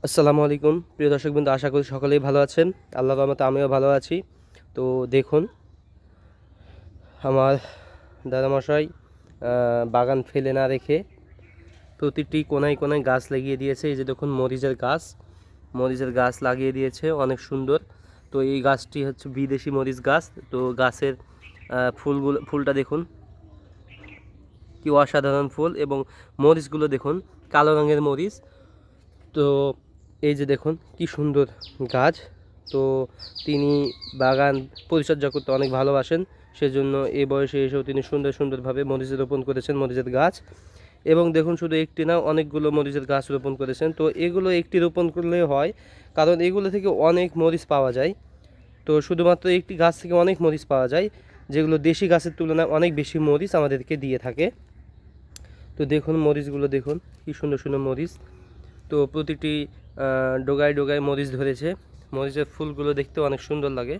আসসালামু আলাইকুম প্রিয় দর্শকবৃন্দ, আশা করি সকলেই ভালো আছেন। আল্লাহর রহমতে আমিও ভালো আছি। তো দেখুন, আমার দাদামশাই বাগান ফেলে না রেখে প্রতিটি কোনায় কোনায় গাছ লাগিয়ে দিয়েছে। এই যে দেখুন, মরিচের গাছ লাগিয়ে দিয়েছে, অনেক সুন্দর। তো এই গাছটি হচ্ছে বিদেশি মরিচ গাছ। তো গাছের ফুলটা দেখুন, কি অসাধারণ ফুল, এবং মরিচগুলো দেখুন, কালো রঙের মরিচ। তো এই যে দেখুন কি সুন্দর গাছ। তো তিনি বাগান পরিচর্যা করতে অনেক ভালোবাসেন, সেজন্য এই বয়সে এসেও তিনি সুন্দরভাবে মরিচ রোপণ করেছেন, মরিচের গাছ। এবং দেখুন, শুধু একটি না, অনেকগুলো মরিচের গাছ রোপণ করেছেন। তো এগুলো একটি রোপণ করলে হয়, কারণ এগুলো থেকে অনেক মরিচ পাওয়া যায়। তো শুধুমাত্র একটি গাছ থেকে অনেক মরিচ পাওয়া যায়, যেগুলো দেশি গাছের তুলনায় অনেক বেশি মরিচ আমাদেরকে দিয়ে থাকে। তো দেখুন মরিচগুলো দেখুন, কি সুন্দর মরিচ। তো প্রতিটি ডোগায় ডোগায় মরিচ ধরেছে। মরিচের ফুলগুলো দেখতে অনেক সুন্দর লাগে।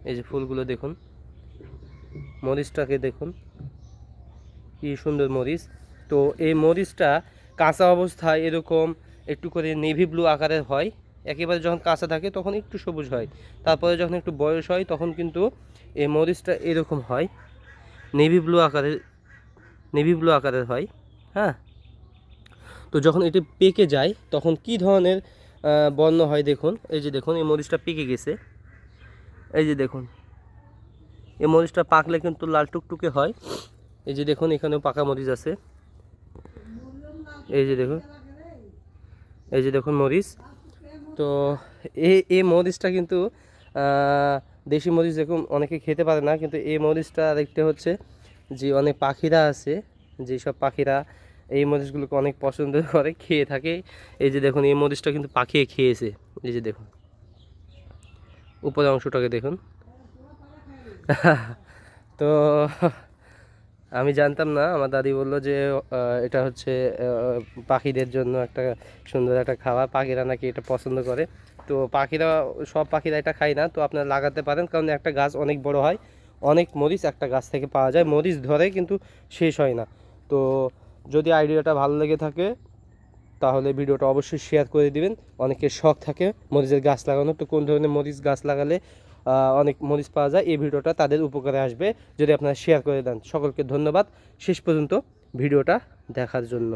এই যে ফুলগুলো দেখুন, মরিচটাকে দেখুন, কি সুন্দর মরিচ। তো এই মরিচটা কাঁচা অবস্থায় এরকম একটু করে নেভি ব্লু আকারের হয়। একেবারে যখন কাঁচা থাকে তখন একটু সবুজ হয়, তারপরে যখন একটু বয়স হয় তখন কিন্তু এই মরিচটা এরকম হয়, নেভি ব্লু আকারের হয়। হ্যাঁ, তো যখন এটি পেকে যায় তখন কি ধরনের বর্ণ হয় দেখুন। এই যে দেখুন, এই মরিচটা পেকে গেছে। এই যে দেখুন, এই মরিচটা পাকলে কিন্তু লাল টুকটুকে হয়। এই যে দেখুন, এখানেও পাকা মরিচ আছে। এই যে দেখুন, এই যে দেখুন মরিচ। তো এই মরিচটা কিন্তু দেশি মরিচ দেখুন, অনেকে খেতে পারে না, কিন্তু এই মরিচটা দেখতে হচ্ছে যে অনেক পাখিরা আছে, যেসব পাখিরা এই মরিচগুলোকে অনেক পছন্দ করে, খেয়ে থাকে। এই যে দেখুন, এই মরিচটা কিন্তু পাখিয়ে খেয়েছে। এই যে দেখুন, উপরের অংশটাকে দেখুন। তো আমি জানতাম না, আমার দাদি বললো যে এটা হচ্ছে পাখিদের জন্য একটা সুন্দর একটা খাবার, পাখিরা নাকি এটা পছন্দ করে। তো সব পাখিরা এটা খায় না, তো আপনারা লাগাতে পারেন, কারণ একটা গাছ অনেক বড় হয়, অনেক মরিচ একটা গাছ থেকে পাওয়া যায়, মরিচ ধরে কিন্তু শেষ হয় না। তো যদি আইডিয়াটা ভালো লেগে থাকে তাহলে ভিডিওটা অবশ্যই শেয়ার করে দিবেন। অনেকের শখ থাকে মরিচের গাছ লাগানো, তো কোন ধরনের মরিচ গাছ লাগালে অনেক মরিচ পাওয়া যায়, এই ভিডিওটা তাদের উপকারে আসবে যদি আপনারা শেয়ার করে দেন। সকলকে ধন্যবাদ শেষ পর্যন্ত ভিডিওটা দেখার জন্য।